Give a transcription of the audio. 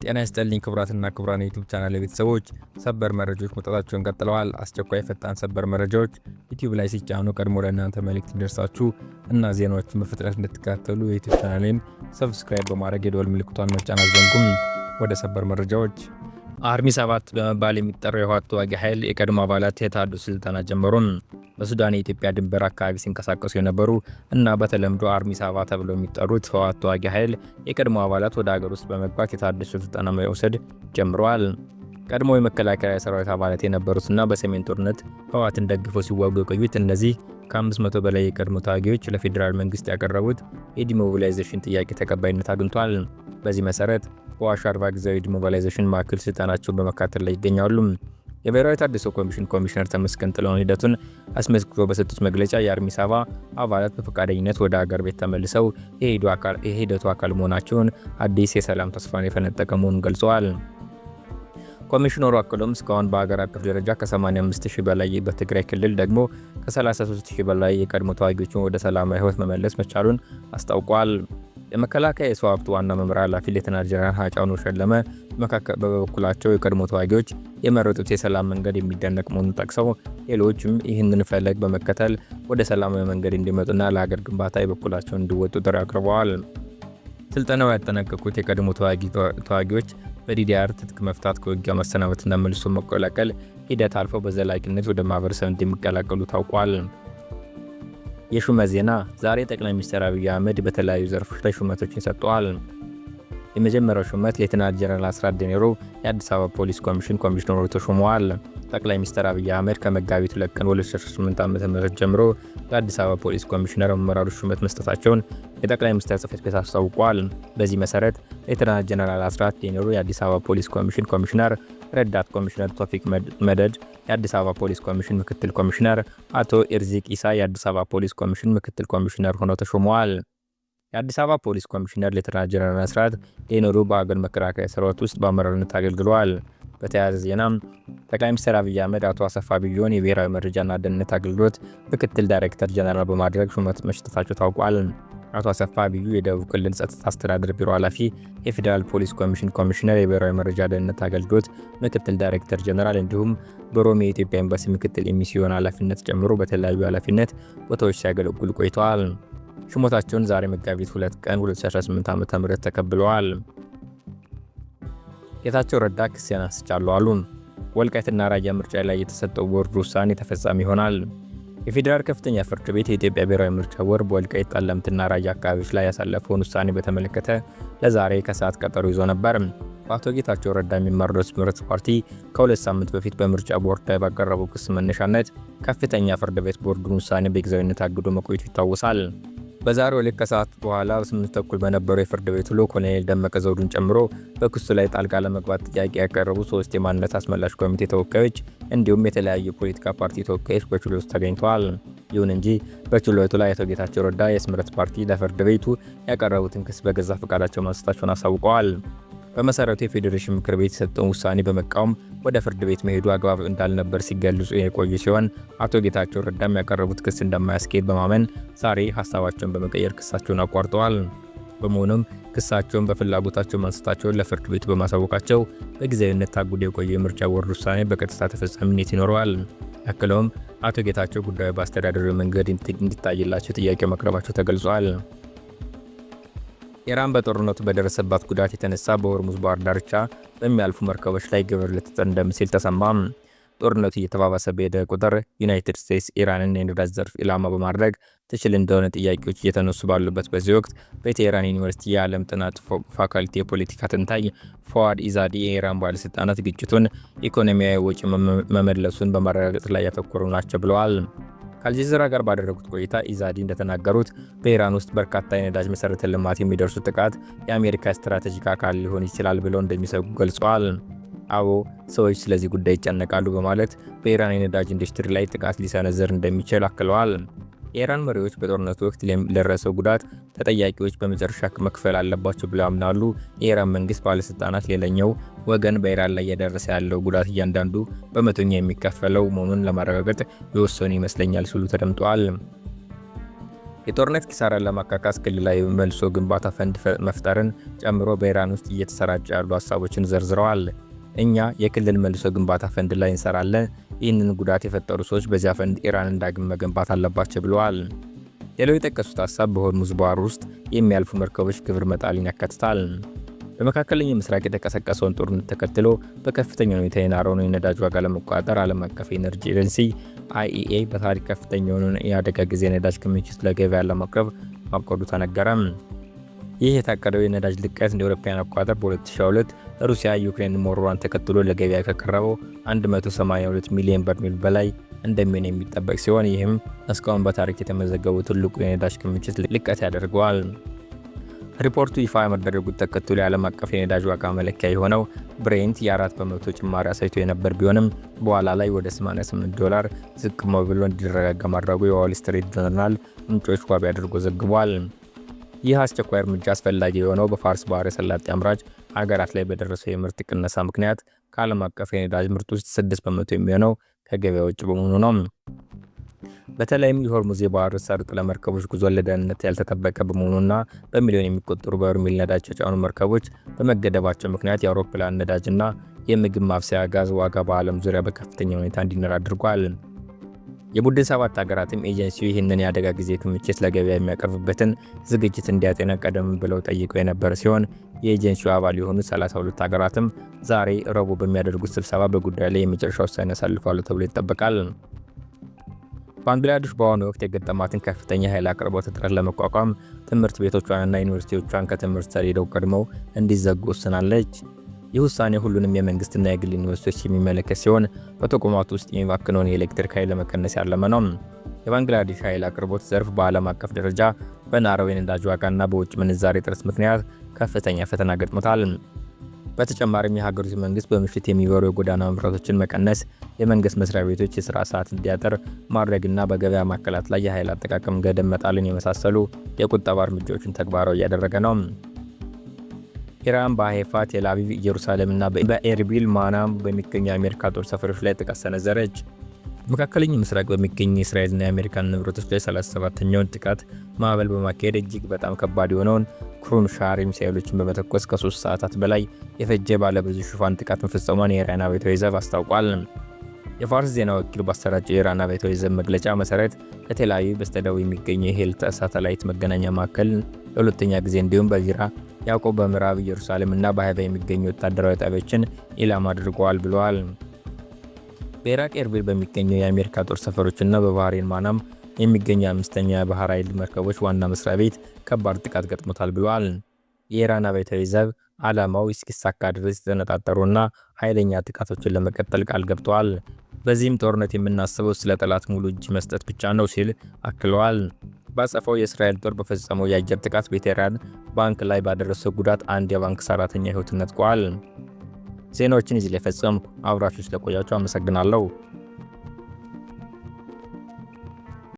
ጤና ይስጥልኝ ክቡራትና ክቡራን የዩቲዩብ ቻናል ቤተሰቦች፣ ሰበር መረጃዎች መውጣታቸውን ቀጥለዋል። አስቸኳይ ፈጣን ሰበር መረጃዎች ዩቲዩብ ላይ ሲጫኑ ቀድሞ ለእናንተ መልእክት እንዲደርሳችሁ እና ዜናዎችን በፍጥነት እንድትከታተሉ የዩቲዩብ ቻናሌን ሰብስክራይብ በማድረግ የደወል ምልክቷን መጫን አትዘንጉም። ወደ ሰበር መረጃዎች። አርሚ 7 በመባል የሚጠራው የህወሓት ተዋጊ ኃይል የቀድሞ አባላት የታደሱ ስልጠና ጀመሩን። በሱዳን የኢትዮጵያ ድንበር አካባቢ ሲንቀሳቀሱ የነበሩ እና በተለምዶ አርሚ 7 ተብለው የሚጠሩት ህወሓት ተዋጊ ኃይል የቀድሞ አባላት ወደ ሀገር ውስጥ በመግባት የታደሱ ስልጠና መውሰድ ጀምረዋል። ቀድሞ የመከላከያ ሰራዊት አባላት የነበሩትና በሰሜን ጦርነት ህወሓትን ደግፈው ሲዋጉ የቆዩት እነዚህ ከ500 በላይ የቀድሞ ተዋጊዎች ለፌዴራል መንግስት ያቀረቡት የዲሞቢላይዜሽን ጥያቄ ተቀባይነት አግኝቷል። በዚህ መሰረት በዋሽ አርባ ጊዜያዊ ዲሞቢላይዜሽን ማዕከል ስልጠናቸውን በመካተል ላይ ይገኛሉ። የብሔራዊ ተሃድሶ ኮሚሽን ኮሚሽነር ተመስገን ጥላሁን ሂደቱን አስመልክቶ በሰጡት መግለጫ የአርሚ 7 አባላት በፈቃደኝነት ወደ ሀገር ቤት ተመልሰው የሂደቱ አካል መሆናቸውን አዲስ የሰላም ተስፋን የፈነጠቀ መሆኑን ገልጸዋል። ኮሚሽነሩ አክለውም እስካሁን በሀገር አቀፍ ደረጃ ከ85000 በላይ በትግራይ ክልል ደግሞ ከ33000 በላይ የቀድሞ ተዋጊዎችን ወደ ሰላማዊ ህይወት መመለስ መቻሉን አስታውቋል። የመከላከያ የሰው ሀብት ዋና መምሪያ ኃላፊ ሌተናል ጀነራል ሀጫኑ ሸለመ በበኩላቸው የቀድሞ ተዋጊዎች የመረጡት የሰላም መንገድ የሚደነቅ መሆኑን ጠቅሰው ሌሎችም ይህንን ፈለግ በመከተል ወደ ሰላማዊ መንገድ እንዲመጡና ለሀገር ግንባታ የበኩላቸውን እንዲወጡ ጥሪ አቅርበዋል። ስልጠናው ያጠናቀቁት የቀድሞ ተዋጊዎች በዲዲአር ትጥቅ መፍታት፣ ከውጊያ መሰናበትና መልሶ መቀላቀል ሂደት አልፈው በዘላቂነት ወደ ማህበረሰብ እንደሚቀላቀሉ ታውቋል። የሹመት ዜና። ዛሬ ጠቅላይ ሚኒስትር አብይ አህመድ በተለያዩ ዘርፎች ላይ ሹመቶችን ሰጥተዋል። የመጀመሪያው ሹመት ሌተናል ጀነራል አስራት ዴኔሮ የአዲስ አበባ ፖሊስ ኮሚሽን ኮሚሽነር ተሾመዋል። ጠቅላይ ሚኒስትር አብይ አህመድ ከመጋቢት 2 ቀን 2018 ዓ.ም ጀምሮ ለአዲስ አበባ ፖሊስ ኮሚሽነር አመራሮች ሹመት መስጠታቸውን የጠቅላይ ሚኒስትር ጽሕፈት ቤት አስታውቋል። በዚህ መሰረት ሌተናል ጀነራል አስራት ዴኔሮ የአዲስ አበባ ፖሊስ ኮሚሽን ኮሚሽነር፣ ረዳት ኮሚሽነር ቶፊቅ መደድ የአዲስ አበባ ፖሊስ ኮሚሽን ምክትል ኮሚሽነር፣ አቶ ኢርዚቅ ኢሳ የአዲስ አበባ ፖሊስ ኮሚሽን ምክትል ኮሚሽነር ሆነው ተሾመዋል። የአዲስ አበባ ፖሊስ ኮሚሽነር ሌተናል ጀነራል አስራት ዴኔሮ በሀገር መከላከያ ሰራዊት ውስጥ በአመራርነት አገልግለዋል። በተያያዘ ዜናም ጠቅላይ ሚኒስትር አብይ አህመድ አቶ አሰፋ ቢዮን የብሔራዊ መረጃና ደህንነት አገልግሎት ምክትል ዳይሬክተር ጀነራል በማድረግ ሹመት መስጠታቸው ታውቋል። አቶ አሰፋ ቢዩ የደቡብ ክልል ጸጥታ አስተዳደር ቢሮ ኃላፊ፣ የፌዴራል ፖሊስ ኮሚሽን ኮሚሽነር፣ የብሔራዊ መረጃ ደህንነት አገልግሎት ምክትል ዳይሬክተር ጀነራል እንዲሁም በሮም የኢትዮጵያ ኤምባሲ ምክትል የሚስዮን ኃላፊነት ጨምሮ በተለያዩ ኃላፊነት ቦታዎች ሲያገለግሉ ቆይተዋል። ሹመታቸውን ዛሬ መጋቢት 2 ቀን 2018 ዓ.ም ተቀብለዋል። ጌታቸው ረዳ ክስ ያነሳሉ አሉ። ወልቃይትና ራያ ምርጫ ላይ የተሰጠው ቦርድ ውሳኔ ተፈጻሚ ይሆናል። የፌዴራል ከፍተኛ ፍርድ ቤት የኢትዮጵያ ብሔራዊ ምርጫ ቦርድ በወልቃይት ጠለምትና ራያ አካባቢዎች ላይ ያሳለፈውን ውሳኔ በተመለከተ ለዛሬ ከሰዓት ቀጠሮ ይዞ ነበር። በአቶ ጌታቸው ረዳ የሚመራው ስምረት ፓርቲ ከ2 ሳምንት በፊት በምርጫ ቦርድ ላይ ባቀረበው ክስ መነሻነት ከፍተኛ ፍርድ ቤት ቦርዱን ውሳኔ በጊዜያዊነት አግዶ መቆየቱ ይታወሳል። በዛሬው ዕለት ከሰዓት በኋላ 8 ተኩል በነበረው የፍርድ ቤት ውሎ ኮሎኔል ደመቀ ዘውዱን ጨምሮ በክሱ ላይ ጣልቃ ለመግባት ጥያቄ ያቀረቡ 3 የማንነት አስመላሽ ኮሚቴ ተወካዮች እንዲሁም የተለያዩ የፖለቲካ ፓርቲ ተወካዮች በችሎቱ ተገኝተዋል። ይሁን እንጂ በችሎቱ ላይ አቶ ጌታቸው ረዳ የስምረት ፓርቲ ለፍርድ ቤቱ ያቀረቡትን ክስ በገዛ ፈቃዳቸው ማንሳታቸውን አሳውቀዋል። በመሰረቱ የፌዴሬሽን ምክር ቤት የሰጠውን ውሳኔ በመቃወም ወደ ፍርድ ቤት መሄዱ አግባብ እንዳልነበር ሲገልጹ የቆዩ ሲሆን አቶ ጌታቸው ረዳም ያቀረቡት ክስ እንደማያስኬድ በማመን ዛሬ ሀሳባቸውን በመቀየር ክሳቸውን አቋርጠዋል። በመሆኑም ክሳቸውን በፍላጎታቸው ማንሳታቸውን ለፍርድ ቤቱ በማሳወቃቸው በጊዜያዊነት ታግዶ የቆየ የምርጫ ቦርድ ውሳኔ በቀጥታ ተፈጻሚነት ይኖረዋል። ያክለውም አቶ ጌታቸው ጉዳዩ በአስተዳደራዊ መንገድ እንዲታይላቸው ጥያቄ ማቅረባቸው ተገልጿል። ኢራን በጦርነቱ በደረሰባት ጉዳት የተነሳ በሆርሙዝ ባህር ዳርቻ በሚያልፉ መርከቦች ላይ ግብር ልትጥል እንደምትችል ተሰማ። ጦርነቱ እየተባባሰ በሄደ ቁጥር ዩናይትድ ስቴትስ ኢራንን የነዳጅ ዘርፍ ኢላማ በማድረግ ትችል እንደሆነ ጥያቄዎች እየተነሱ ባሉበት በዚህ ወቅት በቴህራን ዩኒቨርሲቲ የዓለም ጥናት ፋካልቲ የፖለቲካ ተንታኝ ፎዋድ ኢዛዲ የኢራን ባለስልጣናት ግጭቱን ኢኮኖሚያዊ ወጪ መመለሱን በማረጋገጥ ላይ ያተኮሩ ናቸው ብለዋል። ከአልጀዚራ ጋር ባደረጉት ቆይታ ኢዛዲ እንደተናገሩት በኢራን ውስጥ በርካታ የነዳጅ መሰረተ ልማት የሚደርሱ ጥቃት የአሜሪካ ስትራቴጂክ አካል ሊሆን ይችላል ብለው እንደሚሰጉ ገልጸዋል። አዎ ሰዎች ስለዚህ ጉዳይ ይጨነቃሉ በማለት በኢራን የነዳጅ ኢንዱስትሪ ላይ ጥቃት ሊሰነዘር እንደሚችል አክለዋል። የኢራን መሪዎች በጦርነቱ ወቅት ለደረሰው ጉዳት ተጠያቂዎች በመጨረሻ መክፈል አለባቸው ብለው ያምናሉ። የኢራን መንግስት ባለስልጣናት ሌላኛው ወገን በኢራን ላይ እየደረሰ ያለው ጉዳት እያንዳንዱ በመቶኛ የሚከፈለው መሆኑን ለማረጋገጥ የወሰኑ ይመስለኛል ሲሉ ተደምጠዋል። የጦርነት ኪሳራን ለማካካስ ክልላዊ መልሶ ግንባታ ፈንድ መፍጠርን ጨምሮ በኢራን ውስጥ እየተሰራጩ ያሉ ሀሳቦችን ዘርዝረዋል። እኛ የክልል መልሶ ግንባታ ፈንድ ላይ እንሰራለን። ይህንን ጉዳት የፈጠሩ ሰዎች በዚያ ፈንድ ኢራንን ዳግም መገንባት አለባቸው ብለዋል። ሌላው የጠቀሱት ሀሳብ በሆርሙዝ ባህር ውስጥ የሚያልፉ መርከቦች ግብር መጣልን ያካትታል። በመካከለኛው ምስራቅ የተቀሰቀሰውን ጦርነት ተከትሎ በከፍተኛ ሁኔታ የናረውን የነዳጅ ዋጋ ለመቆጣጠር ዓለም አቀፍ የኤነርጂ ኤጀንሲ IEA በታሪክ ከፍተኛውን የአደጋ ጊዜ ነዳጅ ክምችት ለገበያ ለማቅረብ ማቀዱ ተነገረም። ይህ የታቀደው የነዳጅ ልቀት እንደ አውሮፓውያን አቆጣጠር በ2022 ሩሲያ ዩክሬን መወረሯን ተከትሎ ለገበያ ከቀረበው 182 ሚሊዮን በርሜል በላይ እንደሚሆን የሚጠበቅ ሲሆን ይህም እስካሁን በታሪክ የተመዘገቡ ትልቁ የነዳጅ ክምችት ልቀት ያደርገዋል። ሪፖርቱ ይፋ መደረጉት ተከትሎ የዓለም አቀፍ የነዳጅ ዋጋ መለኪያ የሆነው ብሬንት የ4 በመቶ ጭማሪ አሳይቶ የነበር ቢሆንም በኋላ ላይ ወደ $88 ዝቅ ብሎ እንዲረጋጋ ማድረጉ የዋል ስትሪት ጆርናል ምንጮች ዋቢ አድርጎ ዘግቧል። ይህ አስቸኳይ እርምጃ አስፈላጊ የሆነው በፋርስ ባህረ ሰላጤ አምራች ሀገራት ላይ በደረሰው የምርት ቅነሳ ምክንያት ከዓለም አቀፍ የነዳጅ ምርት ውስጥ 6 በመቶ የሚሆነው ከገበያ ውጭ በመሆኑ ነው። በተለይም የሆርሙዝ የባህር ሰርጥ ለመርከቦች ጉዞ ለደህንነት ያልተጠበቀ በመሆኑና በሚሊዮን የሚቆጠሩ በርሜል ነዳጅ የጫኑ መርከቦች በመገደባቸው ምክንያት የአውሮፕላን ነዳጅና የምግብ ማብሰያ ጋዝ ዋጋ በዓለም ዙሪያ በከፍተኛ ሁኔታ እንዲነር አድርጓል። የቡድን 7 ሀገራትም ኤጀንሲው ይህንን የአደጋ ጊዜ ክምችት ለገበያ የሚያቀርብበትን ዝግጅት እንዲያጤና ቀደም ብለው ጠይቀው የነበረ ሲሆን የኤጀንሲው አባል የሆኑ 32 ሀገራትም ዛሬ ረቡዕ በሚያደርጉት ስብሰባ በጉዳዩ ላይ የመጨረሻ ውሳኔ ያሳልፋሉ ተብሎ ይጠበቃል። ባንግላዴሽ በአሁኑ ወቅት የገጠማትን ከፍተኛ ኃይል አቅርቦት እጥረት ለመቋቋም ትምህርት ቤቶቿንና ዩኒቨርሲቲዎቿን ከትምህርት ሰሌዳው ቀድመው እንዲዘጉ ወስናለች። ይህ ውሳኔ ሁሉንም የመንግስትና የግል ዩኒቨርሲቲዎች የሚመለከት ሲሆን በተቋማቱ ውስጥ የሚባክነውን የኤሌክትሪክ ኃይል ለመቀነስ ያለመ ነው። የባንግላዴሽ ኃይል አቅርቦት ዘርፍ በዓለም አቀፍ ደረጃ በናረው የነዳጅ ዋጋና በውጭ ምንዛሬ እጥረት ምክንያት ከፍተኛ ፈተና ገጥሞታል። በተጨማሪም የሀገሪቱ መንግስት በምሽት የሚበሩ የጎዳና መብራቶችን መቀነስ፣ የመንግስት መስሪያ ቤቶች የሥራ ሰዓት እንዲያጠር ማድረግና በገበያ ማዕከላት ላይ የኃይል አጠቃቀም ገደብ መጣልን የመሳሰሉ የቁጠባ እርምጃዎችን ተግባራዊ እያደረገ ነው። ኢራን በሃይፋ፣ ቴል አቪቭ፣ ኢየሩሳሌምና በኤርቢል ማናም በሚገኙ የአሜሪካ ጦር ሰፈሮች ላይ ጥቃት ሰነዘረች። በመካከለኛው ምስራቅ በሚገኙ የእስራኤልና የአሜሪካን ንብረቶች ላይ 37ኛውን ጥቃት ማዕበል በማካሄድ እጅግ በጣም ከባድ የሆነውን ክሩም ሻሪ ሚሳኤሎችን በመተኮስ ከ3 ሰዓታት በላይ የፈጀ ባለብዙ ሽፋን ጥቃት መፈጸሟን የኢራን አብዮታዊ ዘብ አስታውቋል። የፋርስ ዜና ወኪል ባሰራጨው የኢራን አብዮታዊ ዘብ መግለጫ መሰረት ከቴል አቪቭ በስተደቡብ የሚገኘው የሄልት ሳተላይት መገናኛ ማዕከል ለሁለተኛ ጊዜ እንዲሁም በዚራ ያዕቆብ በምዕራብ ኢየሩሳሌም እና በሃይፋ የሚገኙ ወታደራዊ ጣቢያዎችን ኢላማ አድርገዋል ብለዋል። በኢራቅ ኤርቢል በሚገኙ የአሜሪካ ጦር ሰፈሮችና በባህሬን ማናም የሚገኙ 5ኛ የባህር ኃይል መርከቦች ዋና መስሪያ ቤት ከባድ ጥቃት ገጥሞታል ብለዋል። የኢራን አብዮታዊ ዘብ ዓላማው እስኪሳካ ድረስ የተነጣጠሩና ኃይለኛ ጥቃቶችን ለመቀጠል ቃል ገብተዋል። በዚህም ጦርነት የምናስበው ስለ ጠላት ሙሉ እጅ መስጠት ብቻ ነው ሲል አክለዋል። ባጸፈው የእስራኤል ጦር በፈጸመው የአየር ጥቃት በቴህራን ባንክ ላይ ባደረሰው ጉዳት አንድ የባንክ ሰራተኛ ሕይወት ነጥቋል። ዜናዎችን እዚህ ላይ ፈጸምኩ። አብራችሁ ስለቆያችሁ አመሰግናለሁ።